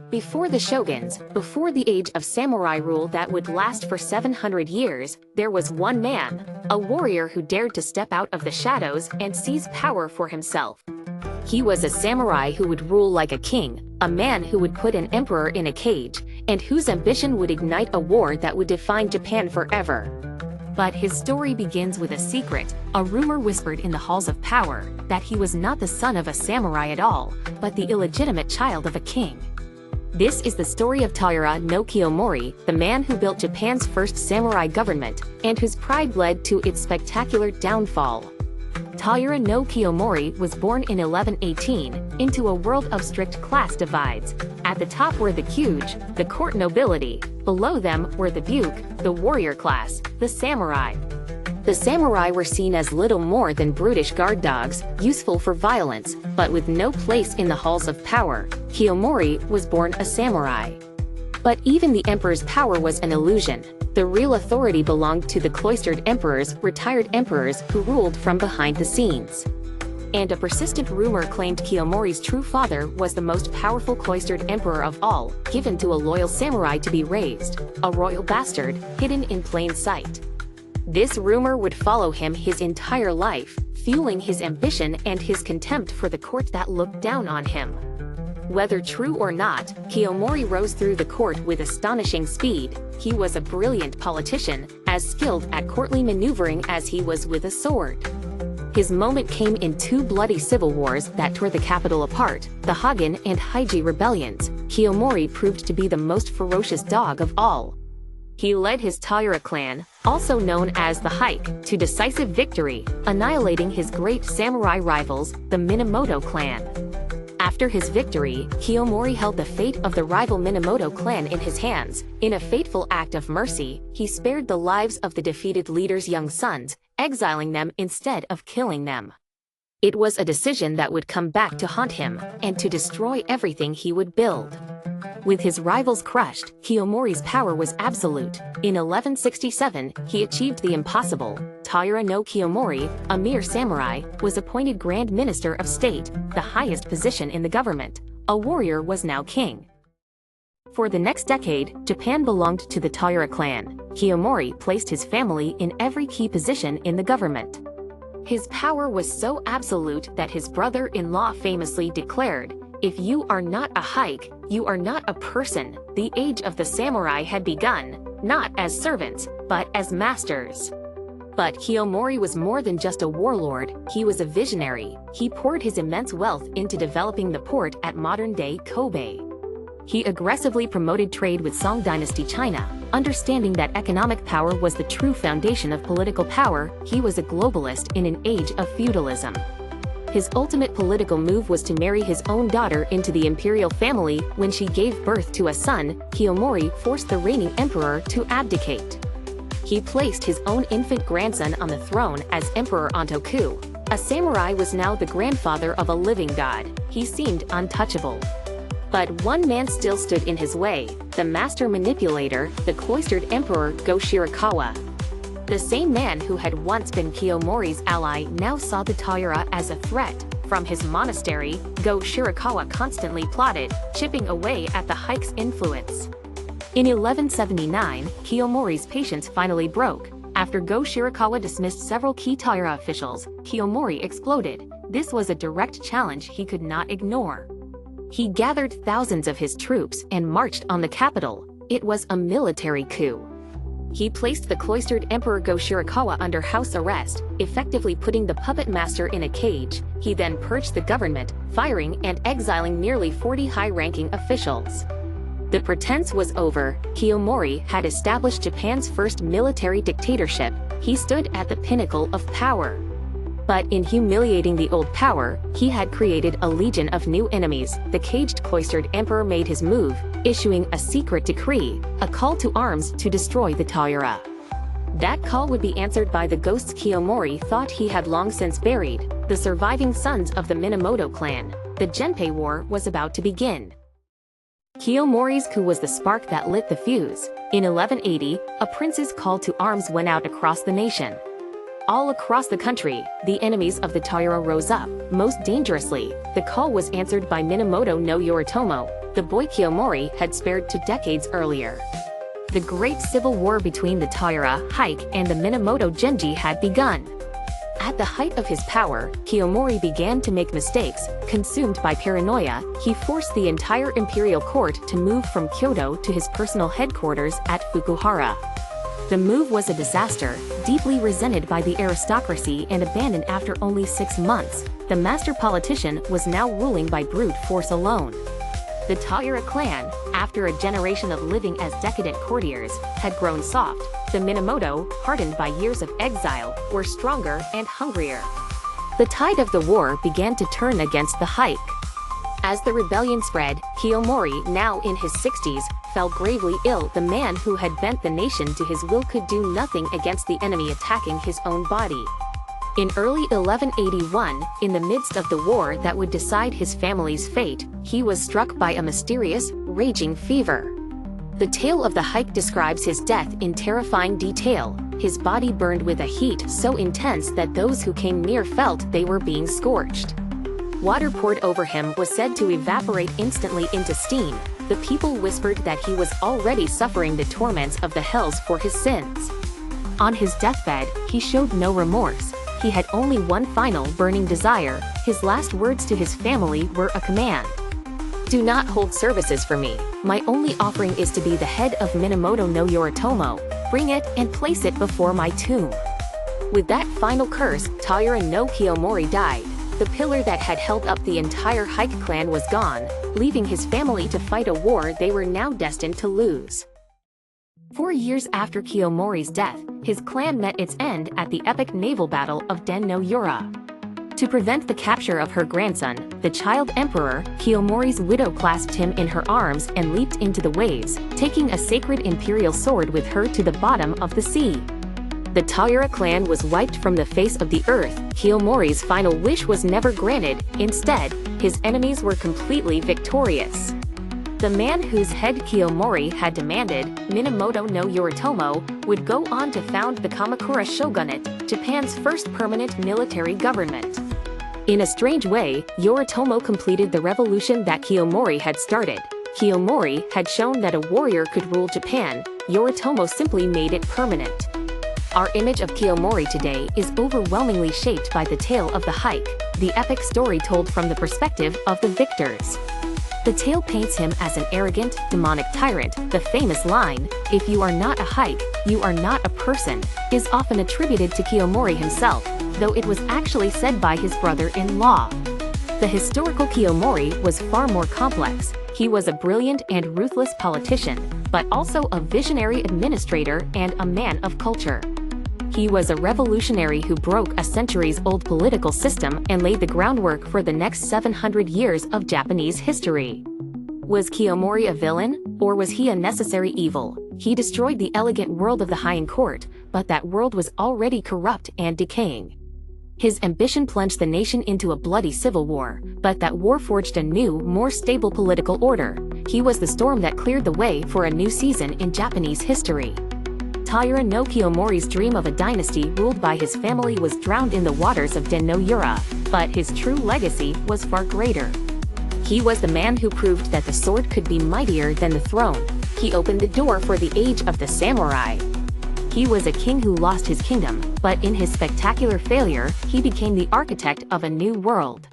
Before the shoguns, before the age of samurai rule that would last for 700 years, there was one man, a warrior who dared to step out of the shadows and seize power for himself. He was a samurai who would rule like a king, a man who would put an emperor in a cage, and whose ambition would ignite a war that would define Japan forever. But his story begins with a secret, a rumor whispered in the halls of power, that he was not the son of a samurai at all, but the illegitimate child of a king. This is the story of Taira no Kiyomori, the man who built Japan's first samurai government, and whose pride led to its spectacular downfall. Taira no Kiyomori was born in 1118, into a world of strict class divides. At the top were the Kyuge, the court nobility. Below them were the Buke, the warrior class, the samurai. The samurai were seen as little more than brutish guard dogs, useful for violence, but with no place in the halls of power. Kiyomori was born a samurai. But even the emperor's power was an illusion. The real authority belonged to the cloistered emperors, retired emperors who ruled from behind the scenes. And a persistent rumor claimed Kiyomori's true father was the most powerful cloistered emperor of all, given to a loyal samurai to be raised, a royal bastard, hidden in plain sight. This rumor would follow him his entire life, fueling his ambition and his contempt for the court that looked down on him. Whether true or not, Kiyomori rose through the court with astonishing speed. He was a brilliant politician, as skilled at courtly maneuvering as he was with a sword. His moment came in two bloody civil wars that tore the capital apart, the Hagen and Heike rebellions. Kiyomori proved to be the most ferocious dog of all. He led his Taira clan, also known as the Heike, to decisive victory, annihilating his great samurai rivals, the Minamoto clan. After his victory, Kiyomori held the fate of the rival Minamoto clan in his hands. In a fateful act of mercy, he spared the lives of the defeated leader's young sons, exiling them instead of killing them. It was a decision that would come back to haunt him, and to destroy everything he would build. With his rivals crushed, Kiyomori's power was absolute. In 1167, he achieved the impossible. Taira no Kiyomori, a mere samurai, was appointed Grand Minister of State, the highest position in the government. A warrior was now king. For the next decade, Japan belonged to the Taira clan. Kiyomori placed his family in every key position in the government. His power was so absolute that his brother-in-law famously declared, "If you are not a Heike, you are not a person." The age of the samurai had begun, not as servants, but as masters. But Kiyomori was more than just a warlord, he was a visionary. He poured his immense wealth into developing the port at modern-day Kobe. He aggressively promoted trade with Song Dynasty China. Understanding that economic power was the true foundation of political power, he was a globalist in an age of feudalism. His ultimate political move was to marry his own daughter into the imperial family. When she gave birth to a son, Kiyomori forced the reigning emperor to abdicate. He placed his own infant grandson on the throne as Emperor Antoku. A samurai was now the grandfather of a living god. He seemed untouchable. But one man still stood in his way, the master manipulator, the cloistered emperor Go Shirakawa. The same man who had once been Kiyomori's ally now saw the Taira as a threat. From his monastery, Go Shirakawa constantly plotted, chipping away at the Heike's influence. In 1179, Kiyomori's patience finally broke. After Go Shirakawa dismissed several key Taira officials, Kiyomori exploded. This was a direct challenge he could not ignore. He gathered thousands of his troops and marched on the capital. It was a military coup. He placed the cloistered Emperor Go Shirakawa under house arrest, effectively putting the puppet master in a cage. He then purged the government, firing and exiling nearly 40 high-ranking officials. The pretense was over. Kiyomori had established Japan's first military dictatorship. He stood at the pinnacle of power. But in humiliating the old power, he had created a legion of new enemies. The caged cloistered emperor made his move, issuing a secret decree, a call to arms to destroy the Taira. That call would be answered by the ghosts Kiyomori thought he had long since buried, the surviving sons of the Minamoto clan. The Genpei War was about to begin. Kiyomori's coup was the spark that lit the fuse. In 1180, a prince's call to arms went out across the nation. All across the country, the enemies of the Taira rose up. Most dangerously, the call was answered by Minamoto no Yoritomo. the boy Kiyomori had spared 2 decades earlier. The great civil war between the Taira, Heike, and the Minamoto Genji had begun. At the height of his power, Kiyomori began to make mistakes. Consumed by paranoia, he forced the entire imperial court to move from Kyoto to his personal headquarters at Fukuhara. The move was a disaster, deeply resented by the aristocracy and abandoned after only 6 months. The master politician was now ruling by brute force alone. The Taira clan, after a generation of living as decadent courtiers, had grown soft. The Minamoto, hardened by years of exile, were stronger and hungrier. The tide of the war began to turn against the Heike. As the rebellion spread, Kiyomori, now in his 60s, fell gravely ill. The man who had bent the nation to his will could do nothing against the enemy attacking his own body. In early 1181, in the midst of the war that would decide his family's fate, he was struck by a mysterious, raging fever. The tale of the Heike describes his death in terrifying detail. His body burned with a heat so intense that those who came near felt they were being scorched. Water poured over him was said to evaporate instantly into steam. The people whispered that he was already suffering the torments of the hells for his sins. On his deathbed, he showed no remorse. He had only one final burning desire. His last words to his family were a command. "Do not hold services for me. My only offering is to be the head of Minamoto no Yoritomo. Bring it and place it before my tomb." With that final curse, Taira no Kiyomori died. The pillar that had held up the entire Heike clan was gone, leaving his family to fight a war they were now destined to lose. 4 years after Kiyomori's death, his clan met its end at the epic naval battle of Den no Yura. To prevent the capture of her grandson, the child emperor, Kiyomori's widow clasped him in her arms and leaped into the waves, taking a sacred imperial sword with her to the bottom of the sea. The Taira clan was wiped from the face of the earth. Kiyomori's final wish was never granted. Instead, his enemies were completely victorious. The man whose head Kiyomori had demanded, Minamoto no Yoritomo, would go on to found the Kamakura shogunate, Japan's first permanent military government. In a strange way, Yoritomo completed the revolution that Kiyomori had started. Kiyomori had shown that a warrior could rule Japan. Yoritomo simply made it permanent. Our image of Kiyomori today is overwhelmingly shaped by the tale of the Heike, the epic story told from the perspective of the victors. The tale paints him as an arrogant, demonic tyrant. The famous line, "If you are not a Heike, you are not a person," is often attributed to Kiyomori himself, though it was actually said by his brother-in-law. The historical Kiyomori was far more complex. He was a brilliant and ruthless politician, but also a visionary administrator and a man of culture. He was a revolutionary who broke a centuries-old political system and laid the groundwork for the next 700 years of Japanese history. Was Kiyomori a villain, or was he a necessary evil? He destroyed the elegant world of the Heian court, but that world was already corrupt and decaying. His ambition plunged the nation into a bloody civil war, but that war forged a new, more stable political order. He was the storm that cleared the way for a new season in Japanese history. Taira no Kiyomori's dream of a dynasty ruled by his family was drowned in the waters of Den no Yura, but his true legacy was far greater. He was the man who proved that the sword could be mightier than the throne. He opened the door for the age of the samurai. He was a king who lost his kingdom, but in his spectacular failure, he became the architect of a new world.